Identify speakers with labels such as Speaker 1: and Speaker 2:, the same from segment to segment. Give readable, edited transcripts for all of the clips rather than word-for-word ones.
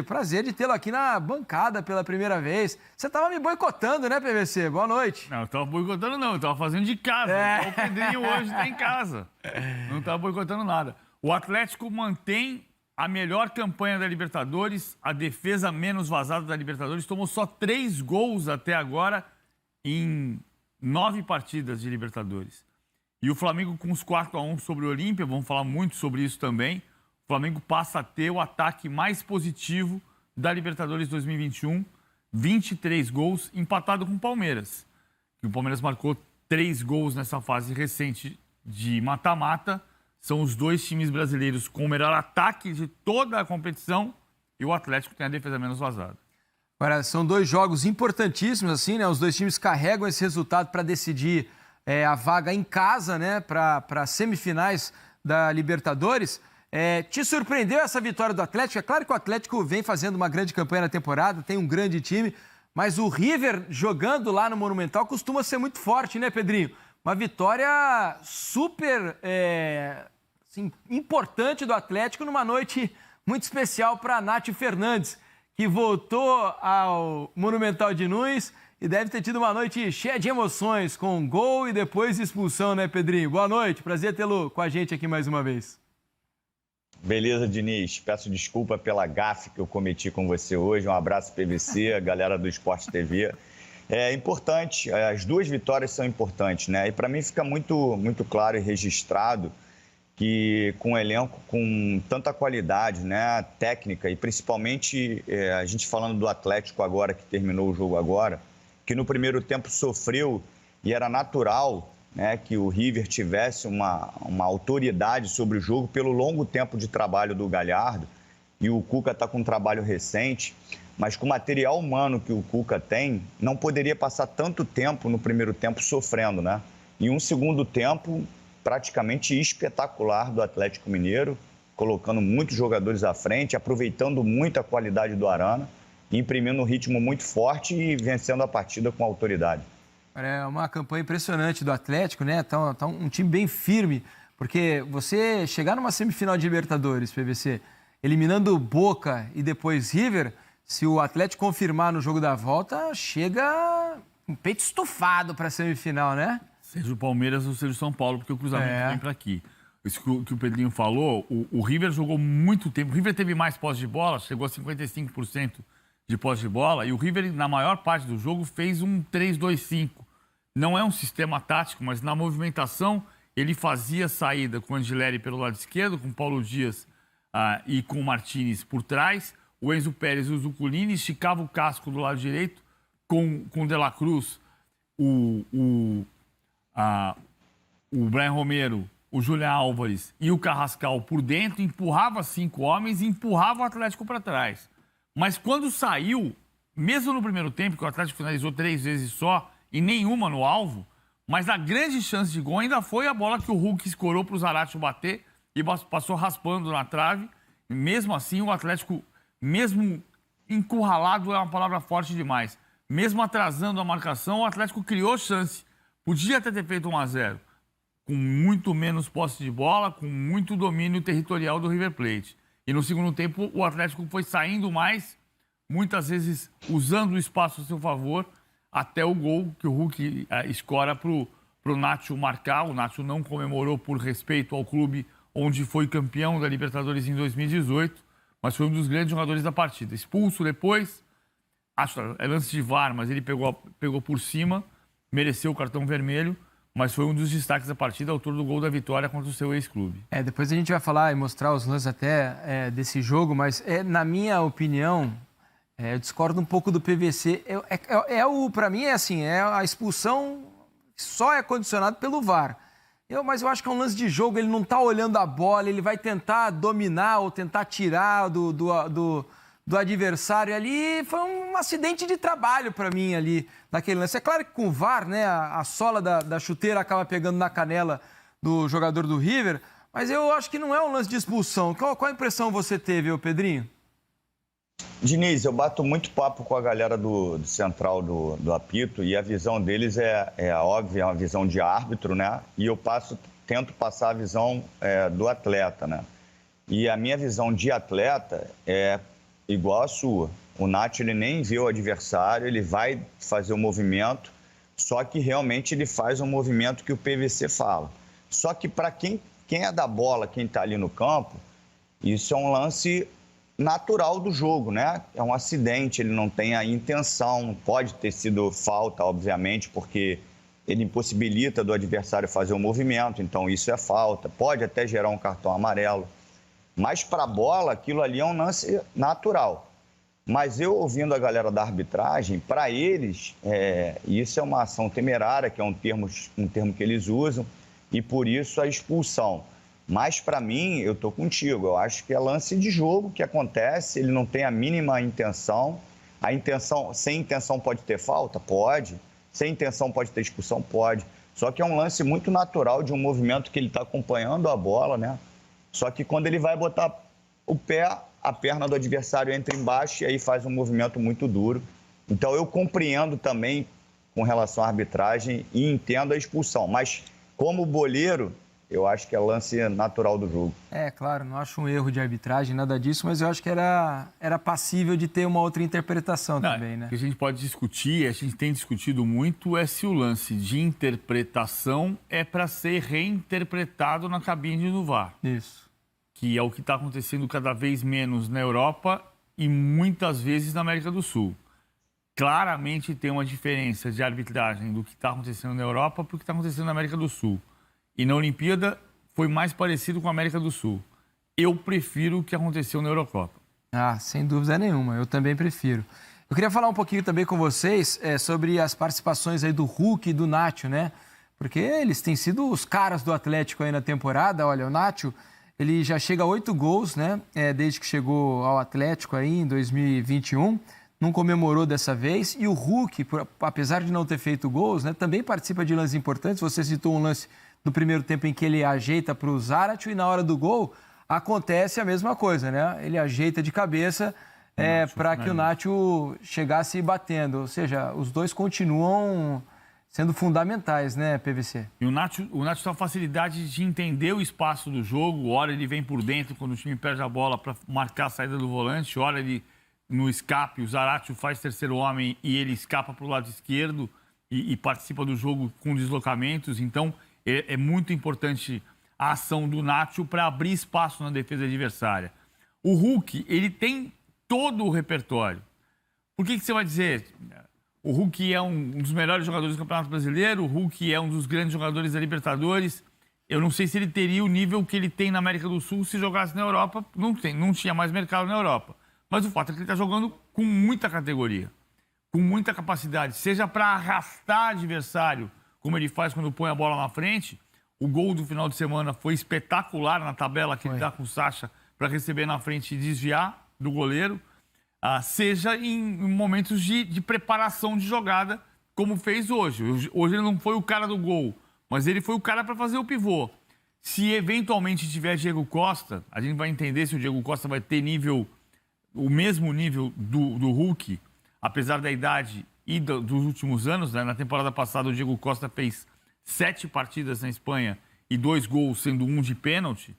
Speaker 1: prazer de tê-lo aqui na bancada pela primeira vez. Você estava me boicotando, né, PVC? Boa noite.
Speaker 2: Não, eu estava boicotando não, eu estava fazendo de casa. Então, o Pedrinho hoje está em casa. Não estava boicotando nada. O Atlético mantém a melhor campanha da Libertadores, a defesa menos vazada da Libertadores, tomou só 3 gols até agora em 9 partidas de Libertadores. E o Flamengo com os 4-1 sobre o Olímpia, vamos falar muito sobre isso também. O Flamengo passa a ter o ataque mais positivo da Libertadores 2021, 23 gols, empatado com o Palmeiras. E o Palmeiras marcou 3 gols nessa fase recente de mata-mata. São os 2 times brasileiros com o melhor ataque de toda a competição e o Atlético tem a defesa menos vazada.
Speaker 1: Agora, são 2 jogos importantíssimos, assim, né? Os 2 times carregam esse resultado para decidir a vaga em casa, né? Para semifinais da Libertadores. Te surpreendeu essa vitória do Atlético? É claro que o Atlético vem fazendo uma grande campanha na temporada, tem um grande time, mas o River jogando lá no Monumental costuma ser muito forte, né, Pedrinho? Uma vitória super assim, importante do Atlético numa noite muito especial para a Nath Fernandes, que voltou ao Monumental de Nunes e deve ter tido uma noite cheia de emoções, com gol e depois expulsão, né, Pedrinho? Boa noite, prazer tê-lo com a gente aqui mais uma vez.
Speaker 3: Beleza, Diniz. Peço desculpa pela gafe que eu cometi com você hoje. Um abraço, PVC, a galera do Sport TV. É importante, as 2 vitórias são importantes, né? E para mim fica muito claro e registrado que com um elenco com tanta qualidade, né, técnica e principalmente a gente falando do Atlético agora, que terminou o jogo agora, que no primeiro tempo sofreu e era natural, né, que o River tivesse uma autoridade sobre o jogo pelo longo tempo de trabalho do Galhardo, e o Cuca está com um trabalho recente, mas com o material humano que o Cuca tem, não poderia passar tanto tempo no primeiro tempo sofrendo, né? E um segundo tempo praticamente espetacular do Atlético Mineiro, colocando muitos jogadores à frente, aproveitando muito a qualidade do Arana, imprimindo um ritmo muito forte e vencendo a partida com autoridade.
Speaker 1: É uma campanha impressionante do Atlético, né? Tá um time bem firme, porque você chegar numa semifinal de Libertadores, PVC, eliminando Boca e depois River, se o Atlético confirmar no jogo da volta, chega um peito estufado para a semifinal, né?
Speaker 2: Seja o Palmeiras ou seja o São Paulo, porque o cruzamento vem para aqui. Isso que o Pedrinho falou, o River jogou muito tempo. O River teve mais posse de bola, chegou a 55% de posse de bola, e o River, na maior parte do jogo, fez um 3-2-5. Não é um sistema tático, mas na movimentação ele fazia saída com o Angileri pelo lado esquerdo, com o Paulo Dias e com o Martínez por trás. O Enzo Pérez e o Zuculini esticava o casco do lado direito com o De La Cruz, o Brian Romero, o Julián Álvares e o Carrascal por dentro, empurrava 5 homens e empurrava o Atlético para trás. Mas quando saiu, mesmo no primeiro tempo, que o Atlético finalizou 3 vezes só e nenhuma no alvo, mas a grande chance de gol ainda foi a bola que o Hulk escorou para o Zaratio bater e passou raspando na trave. E mesmo assim, o Atlético, mesmo encurralado, é uma palavra forte demais, mesmo atrasando a marcação, o Atlético criou chance. Podia ter feito 1-0, com muito menos posse de bola, com muito domínio territorial do River Plate. E no segundo tempo, o Atlético foi saindo mais, muitas vezes usando o espaço a seu favor, até o gol que o Hulk escora para o Nacho marcar. O Nacho não comemorou por respeito ao clube onde foi campeão da Libertadores em 2018, mas foi um dos grandes jogadores da partida. Expulso depois, acho é lance de VAR, mas ele pegou por cima, mereceu o cartão vermelho, mas foi um dos destaques da partida, autor do gol da vitória contra o seu ex-clube.
Speaker 1: Depois a gente vai falar e mostrar os lances até desse jogo, mas na minha opinião, eu discordo um pouco do PVC. Para mim é assim, a expulsão só é condicionada pelo VAR. Mas eu acho que é um lance de jogo, ele não está olhando a bola, ele vai tentar dominar ou tentar tirar do adversário ali. Foi um acidente de trabalho para mim ali, naquele lance. É claro que com o VAR, né, a sola da chuteira acaba pegando na canela do jogador do River, mas eu acho que não é um lance de expulsão. Qual a impressão você teve, Pedrinho?
Speaker 3: Diniz, eu bato muito papo com a galera do central do apito e a visão deles é óbvia, é uma visão de árbitro, né? E eu tento passar a visão do atleta, né? E a minha visão de atleta é igual a sua. O Nacho, ele nem vê o adversário, ele vai fazer o movimento, só que realmente ele faz um movimento que o PVC fala. Só que para quem é da bola, quem está ali no campo, isso é um lance natural do jogo, né? É um acidente, ele não tem a intenção, pode ter sido falta, obviamente, porque ele impossibilita do adversário fazer o movimento, então isso é falta. Pode até gerar um cartão amarelo. Mas para a bola, aquilo ali é um lance natural. Mas eu, ouvindo a galera da arbitragem, para eles, isso é uma ação temerária, que é um termo que eles usam, e por isso a expulsão. Mas, para mim, eu estou contigo. Eu acho que é lance de jogo que acontece, ele não tem a mínima intenção. Sem intenção pode ter falta? Pode. Sem intenção pode ter expulsão? Pode. Só que é um lance muito natural de um movimento que ele está acompanhando a bola, né? Só que quando ele vai botar o pé, a perna do adversário entra embaixo e aí faz um movimento muito duro. Então, eu compreendo também com relação à arbitragem e entendo a expulsão. Mas, como boleiro, eu acho que é lance natural do jogo.
Speaker 1: Claro, não acho um erro de arbitragem, nada disso, mas eu acho que era passível de ter uma outra interpretação também, né?
Speaker 2: O que a gente pode discutir, a gente tem discutido muito, é se o lance de interpretação é para ser reinterpretado na cabine do VAR.
Speaker 1: Isso.
Speaker 2: Que é o que está acontecendo cada vez menos na Europa e muitas vezes na América do Sul. Claramente tem uma diferença de arbitragem do que está acontecendo na Europa para o que está acontecendo na América do Sul. E na Olimpíada foi mais parecido com a América do Sul. Eu prefiro o que aconteceu na Eurocopa.
Speaker 1: Sem dúvida nenhuma, eu também prefiro. Eu queria falar um pouquinho também com vocês sobre as participações aí do Hulk e do Nacho, né? Porque eles têm sido os caras do Atlético aí na temporada. Olha, o Nacho, ele já chega a 8 gols, né? Desde que chegou ao Atlético aí em 2021. Não comemorou dessa vez. E o Hulk, apesar de não ter feito gols, né, também participa de lances importantes. Você citou um lance no primeiro tempo em que ele ajeita para o Zaratio e na hora do gol acontece a mesma coisa, né? Ele ajeita de cabeça para que o Nacho chegasse batendo. Ou seja, os dois continuam sendo fundamentais, né, PVC?
Speaker 2: E o Nacho tem uma facilidade de entender o espaço do jogo. Hora ele vem por dentro quando o time perde a bola para marcar a saída do volante. Hora ele no escape, o Zaratio faz terceiro homem e ele escapa para o lado esquerdo e participa do jogo com deslocamentos. Então, é muito importante a ação do Nacho para abrir espaço na defesa adversária. O Hulk, ele tem todo o repertório. Por que você vai dizer? O Hulk é um dos melhores jogadores do Campeonato Brasileiro, o Hulk é um dos grandes jogadores da Libertadores. Eu não sei se ele teria o nível que ele tem na América do Sul se jogasse na Europa. Não tinha mais mercado na Europa. Mas o fato é que ele está jogando com muita categoria, com muita capacidade, seja para arrastar adversário, como ele faz quando põe a bola na frente. O gol do final de semana foi espetacular na tabela que ele dá com o Sacha para receber na frente e desviar do goleiro. Seja em momentos de preparação de jogada, como fez hoje. Hoje ele não foi o cara do gol, mas ele foi o cara para fazer o pivô. Se eventualmente tiver Diego Costa, a gente vai entender se o Diego Costa vai ter o mesmo nível do Hulk, apesar da idade e dos últimos anos, né? Na temporada passada, o Diego Costa fez 7 partidas na Espanha e 2 gols, sendo um de pênalti.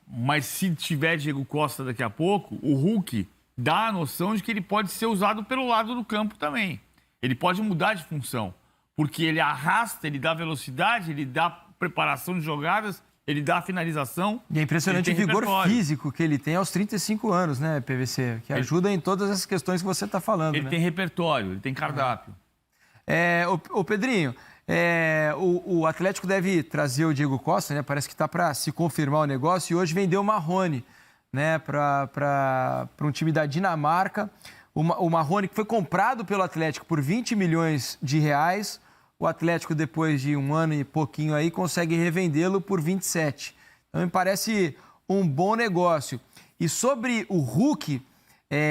Speaker 2: Mas se tiver Diego Costa daqui a pouco, o Hulk dá a noção de que ele pode ser usado pelo lado do campo também. Ele pode mudar de função, porque ele arrasta, ele dá velocidade, ele dá preparação de jogadas, ele dá a finalização.
Speaker 1: E é impressionante o vigor físico que ele tem aos 35 anos, né, PVC? Que ajuda em todas essas questões que você está falando.
Speaker 2: Ele tem repertório, ele tem cardápio.
Speaker 1: Ô Pedrinho, o Atlético deve trazer o Diego Costa, né? Parece que está para se confirmar o negócio. E hoje vendeu o Marrone, né, para um time da Dinamarca. O Marrone que foi comprado pelo Atlético por 20 milhões de reais. O Atlético, depois de um ano e pouquinho aí, consegue revendê-lo por 27. Então, me parece um bom negócio. E sobre o Hulk,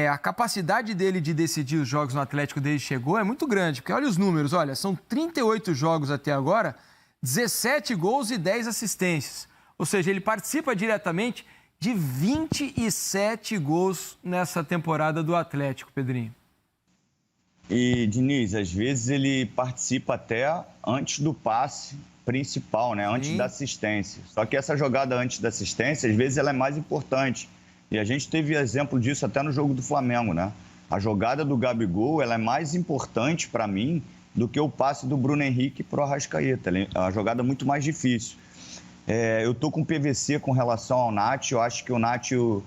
Speaker 1: a capacidade dele de decidir os jogos no Atlético desde que chegou é muito grande. Porque olha os números, são 38 jogos até agora, 17 gols e 10 assistências. Ou seja, ele participa diretamente de 27 gols nessa temporada do Atlético, Pedrinho.
Speaker 3: E, Diniz, às vezes ele participa até antes do passe principal, né? Antes da assistência. Só que essa jogada antes da assistência, às vezes ela é mais importante. E a gente teve exemplo disso até no jogo do Flamengo, né? A jogada do Gabigol, ela é mais importante para mim do que o passe do Bruno Henrique pro Arrascaeta. É uma jogada muito mais difícil. Eu tô com PVC com relação ao Nacho. Eu acho que o Nacho,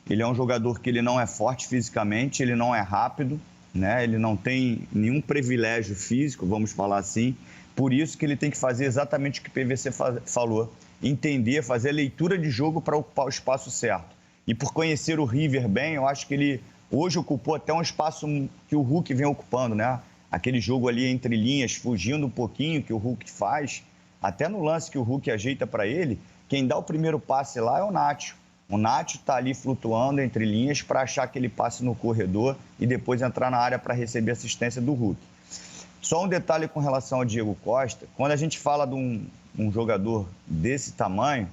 Speaker 3: ele é um jogador que ele não é forte fisicamente, ele não é rápido, né? Ele não tem nenhum privilégio físico, vamos falar assim. Por isso que ele tem que fazer exatamente o que o PVC falou. Entender, fazer a leitura de jogo para ocupar o espaço certo. E por conhecer o River bem, eu acho que ele hoje ocupou até um espaço que o Hulk vem ocupando, né? Aquele jogo ali entre linhas, fugindo um pouquinho que o Hulk faz. Até no lance que o Hulk ajeita para ele, quem dá o primeiro passe lá é o Nacho. O Nacho está ali flutuando entre linhas para achar aquele passe no corredor e depois entrar na área para receber assistência do Hulk. Só um detalhe com relação ao Diego Costa. Quando a gente fala de um jogador desse tamanho,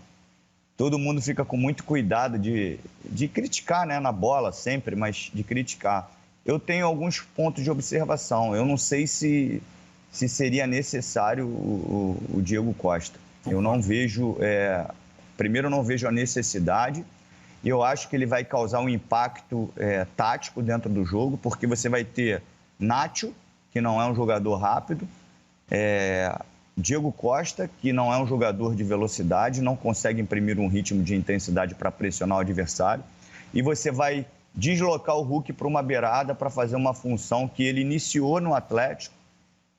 Speaker 3: todo mundo fica com muito cuidado de criticar, né, na bola sempre, mas de criticar. Eu tenho alguns pontos de observação. Eu não sei se seria necessário o Diego Costa. Eu não vejo... Primeiro, eu não vejo a necessidade. E eu acho que ele vai causar um impacto tático dentro do jogo, porque você vai ter Nacho, que não é um jogador rápido, Diego Costa, que não é um jogador de velocidade, não consegue imprimir um ritmo de intensidade para pressionar o adversário. E você vai deslocar o Hulk para uma beirada para fazer uma função que ele iniciou no Atlético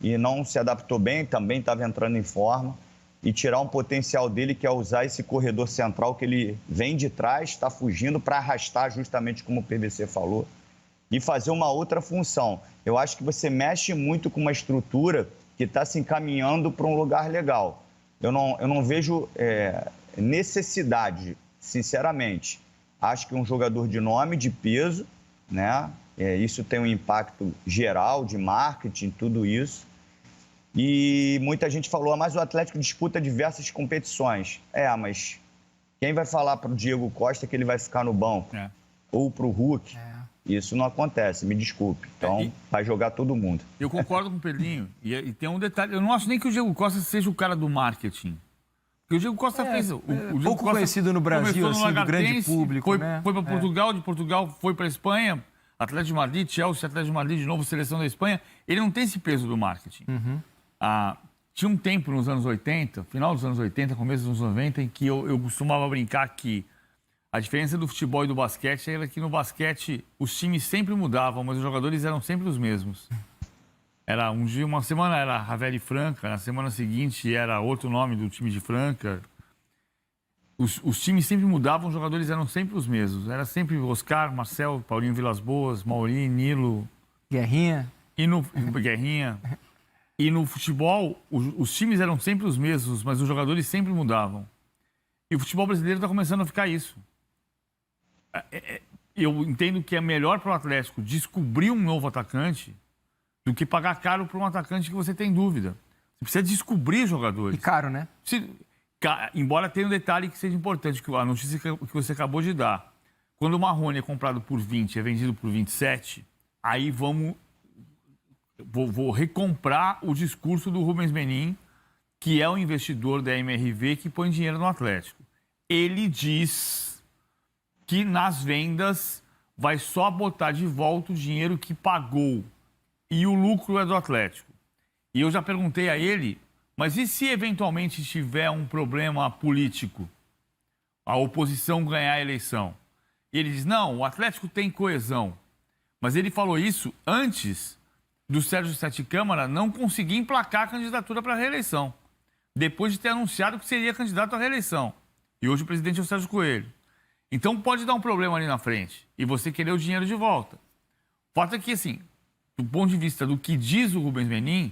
Speaker 3: e não se adaptou bem, também estava entrando em forma, e tirar um potencial dele, que é usar esse corredor central que ele vem de trás, está fugindo para arrastar, justamente como o PVC falou, e fazer uma outra função. Eu acho que você mexe muito com uma estrutura que está se encaminhando para um lugar legal. Eu não vejo necessidade, sinceramente. Acho que um jogador de nome, de peso, né? Isso tem um impacto geral de marketing, tudo isso. E muita gente falou, mas o Atlético disputa diversas competições. Mas quem vai falar para o Diego Costa que ele vai ficar no banco? Ou para o Hulk? Isso não acontece, me desculpe. Então, vai jogar todo mundo.
Speaker 2: Eu concordo com o Pedrinho. E tem um detalhe, eu não acho nem que o Diego Costa seja o cara do marketing. Porque o Diego Costa fez... O Diego
Speaker 1: pouco
Speaker 2: Costa
Speaker 1: conhecido no Brasil, assim, do grande público, né?
Speaker 2: Foi para Portugal, de Portugal foi para a Espanha, Atlético de Madrid, Chelsea, Atlético de Madrid, de novo, seleção da Espanha. Ele não tem esse peso do marketing. Tinha um tempo nos anos 80, final dos anos 80, começo dos anos 90, em que eu costumava brincar que a diferença do futebol e do basquete era que no basquete os times sempre mudavam, mas os jogadores eram sempre os mesmos. Era um dia, uma semana era Ravel e Franca, na semana seguinte era outro nome do time de Franca. Os times sempre mudavam, os jogadores eram sempre os mesmos. Era sempre Oscar, Marcel, Paulinho Vilas Boas, Mauri, Nilo.
Speaker 1: Guerrinha.
Speaker 2: Guerrinha. E no futebol, os times eram sempre os mesmos, mas os jogadores sempre mudavam. E o futebol brasileiro está começando a ficar isso. Eu entendo que é melhor para o Atlético descobrir um novo atacante do que pagar caro para um atacante que você tem dúvida. Você precisa descobrir jogadores.
Speaker 1: E caro, né?
Speaker 2: Embora tenha um detalhe que seja importante, que a notícia que você acabou de dar. Quando o Marrone é comprado por 20 e é vendido por 27, aí vou recomprar o discurso do Rubens Menin, que é o investidor da MRV que põe dinheiro no Atlético. Ele diz que nas vendas vai só botar de volta o dinheiro que pagou e o lucro é do Atlético. E eu já perguntei a ele, mas e se eventualmente tiver um problema político, a oposição ganhar a eleição? E ele diz, não, o Atlético tem coesão. Mas ele falou isso antes do Sérgio Sete Câmara não conseguir emplacar a candidatura para a reeleição, depois de ter anunciado que seria candidato à reeleição. E hoje o presidente é o Sérgio Coelho. Então pode dar um problema ali na frente e você querer o dinheiro de volta. O fato é que, assim, do ponto de vista do que diz o Rubens Menin,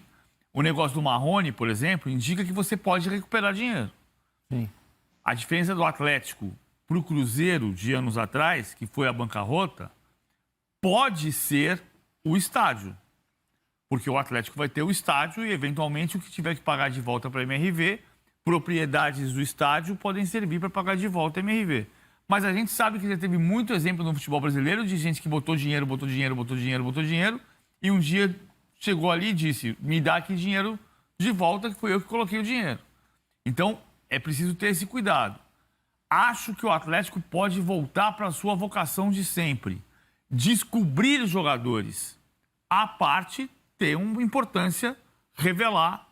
Speaker 2: o negócio do Marrone, por exemplo, indica que você pode recuperar dinheiro.
Speaker 1: Sim.
Speaker 2: A diferença do Atlético para o Cruzeiro de anos atrás, que foi a bancarrota, pode ser o estádio. Porque o Atlético vai ter o estádio e, eventualmente, o que tiver que pagar de volta para a MRV, propriedades do estádio podem servir para pagar de volta a MRV. Mas a gente sabe que já teve muito exemplo no futebol brasileiro de gente que botou dinheiro, e um dia chegou ali e disse, me dá aqui dinheiro de volta, que foi eu que coloquei o dinheiro. Então, é preciso ter esse cuidado. Acho que o Atlético pode voltar para a sua vocação de sempre. Descobrir os jogadores. A parte ter uma importância, revelar,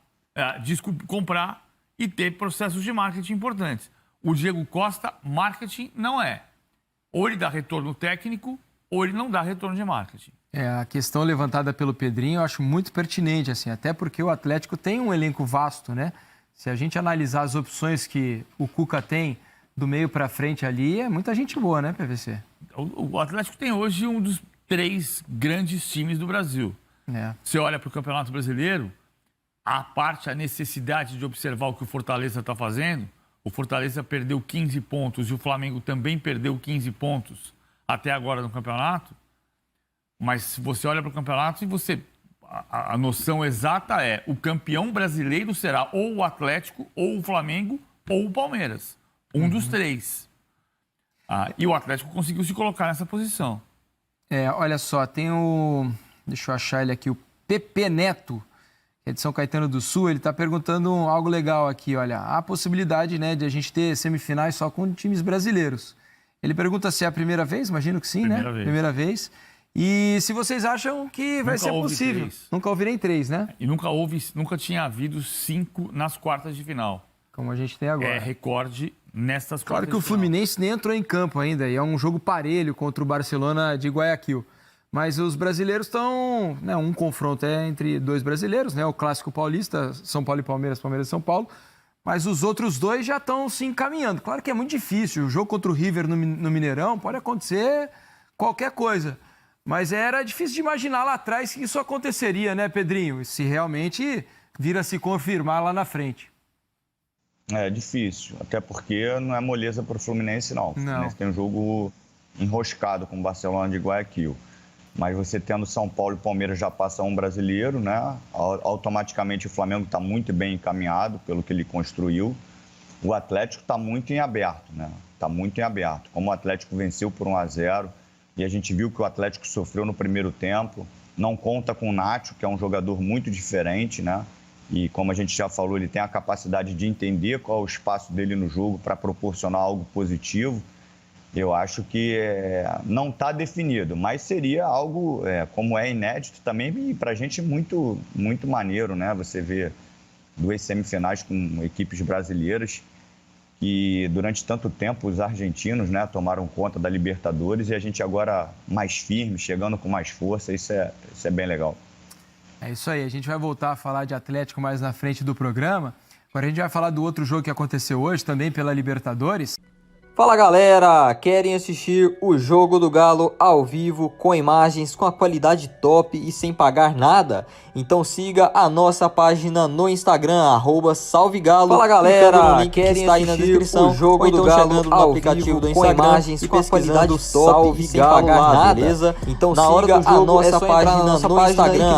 Speaker 2: comprar e ter processos de marketing importantes. O Diego Costa, marketing não é. Ou ele dá retorno técnico, ou ele não dá retorno de marketing.
Speaker 1: A questão levantada pelo Pedrinho eu acho muito pertinente, assim, até porque o Atlético tem um elenco vasto, né? Se a gente analisar as opções que o Cuca tem do meio para frente ali, é muita gente boa, né, PVC?
Speaker 2: O Atlético tem hoje um dos 3 grandes times do Brasil. Você olha para o Campeonato Brasileiro, a necessidade de observar o que o Fortaleza está fazendo, o Fortaleza perdeu 15 pontos e o Flamengo também perdeu 15 pontos até agora no campeonato, mas se você olha para o campeonato e a noção exata é o campeão brasileiro será ou o Atlético, ou o Flamengo, ou o Palmeiras. Um dos 3. E o Atlético conseguiu se colocar nessa posição.
Speaker 1: Olha só, tem o... Deixa eu achar ele aqui, o Pepe Neto, que é de São Caetano do Sul. Ele está perguntando algo legal aqui, olha. Há a possibilidade, né, de a gente ter semifinais só com times brasileiros. Ele pergunta se é a primeira vez, imagino que sim,
Speaker 2: primeira
Speaker 1: né?
Speaker 2: Vez.
Speaker 1: Primeira vez. E se vocês acham que vai ser possível.
Speaker 2: 3.
Speaker 1: Nunca houve nem 3, né?
Speaker 2: E nunca tinha havido 5 nas quartas de final.
Speaker 1: Como a gente tem agora.
Speaker 2: É recorde nestas quartas de final.
Speaker 1: Claro que o Fluminense nem entrou em campo ainda, e é um jogo parelho contra o Barcelona de Guayaquil. Mas os brasileiros estão... Né, um confronto entre 2 brasileiros, né? O clássico paulista, São Paulo e Palmeiras, Palmeiras e São Paulo. Mas os outros 2 já estão se encaminhando. Claro que é muito difícil. O jogo contra o River no Mineirão pode acontecer qualquer coisa. Mas era difícil de imaginar lá atrás que isso aconteceria, né, Pedrinho? Se realmente vir a se confirmar lá na frente.
Speaker 3: É difícil, até porque não é moleza para o Fluminense, não. O Fluminense tem um jogo enroscado com o Barcelona de Guayaquil. Mas você tendo São Paulo e Palmeiras já passa um brasileiro, né? Automaticamente o Flamengo está muito bem encaminhado pelo que ele construiu. O Atlético está muito em aberto, né? Está muito em aberto. Como o Atlético venceu por 1-0 e a gente viu que o Atlético sofreu no primeiro tempo, não conta com o Nacho, que é um jogador muito diferente, né? E como a gente já falou, ele tem a capacidade de entender qual é o espaço dele no jogo para proporcionar algo positivo. Eu acho que não está definido, mas seria algo, como é inédito também, e para a gente muito, muito maneiro, né? Você vê 2 semifinais com equipes brasileiras que durante tanto tempo os argentinos, né, tomaram conta da Libertadores e a gente agora mais firme, chegando com mais força, isso é bem legal.
Speaker 1: É isso aí, a gente vai voltar a falar de Atlético mais na frente do programa. Agora a gente vai falar do outro jogo que aconteceu hoje, também pela Libertadores.
Speaker 4: Fala galera, querem assistir o Jogo do Galo ao vivo, com imagens, com a qualidade top e sem pagar nada? Então siga a nossa página no Instagram, @salvegalo. Fala galera, querem que assistir aí na o Jogo ou então do Galo chegando no aplicativo do Instagram, com imagens, com a qualidade top e sem pagar nada, beleza? Então na hora do jogo a nossa página no Instagram,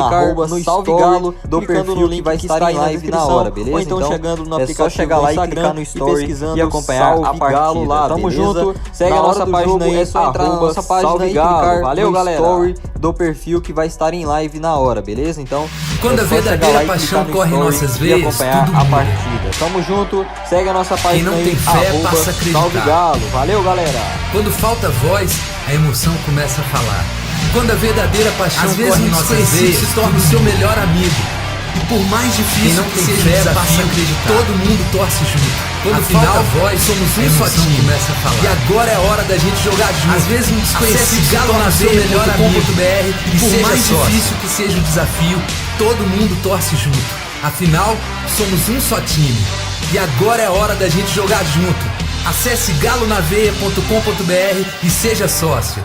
Speaker 4: @salvegalo, clicando no link vai estar em live na hora, beleza? Ou então chegando no aplicativo do Instagram e pesquisando e acompanhar a partida lá. Tamo junto, segue a nossa página aí, é só entrar na nossa página e clicar valeu, galera, story do perfil que vai estar em live na hora, beleza? Então,
Speaker 5: quando a verdadeira paixão corre em nossas veias,
Speaker 4: e acompanhar
Speaker 5: tudo
Speaker 4: a
Speaker 5: muda.
Speaker 4: Partida. Tamo junto, segue a nossa página
Speaker 5: Quem não
Speaker 4: aí,
Speaker 5: tem fé passa a acreditar.
Speaker 4: Salve Galo, valeu, galera.
Speaker 5: Quando falta voz, a emoção começa a falar. Quando a verdadeira paixão corre em nossas veias, se torna o seu melhor amigo. E por mais difícil que seja o desafio, todo mundo torce junto. Quando falta voz, somos um só time. Começa a falar. E agora é hora da gente jogar junto. Às vezes um desconhecido se torna o seu melhor amigo. E por mais difícil que seja o desafio, todo mundo torce junto. Afinal, somos um só time. E agora é hora da gente jogar junto. Acesse galonaveia.com.br e seja sócio.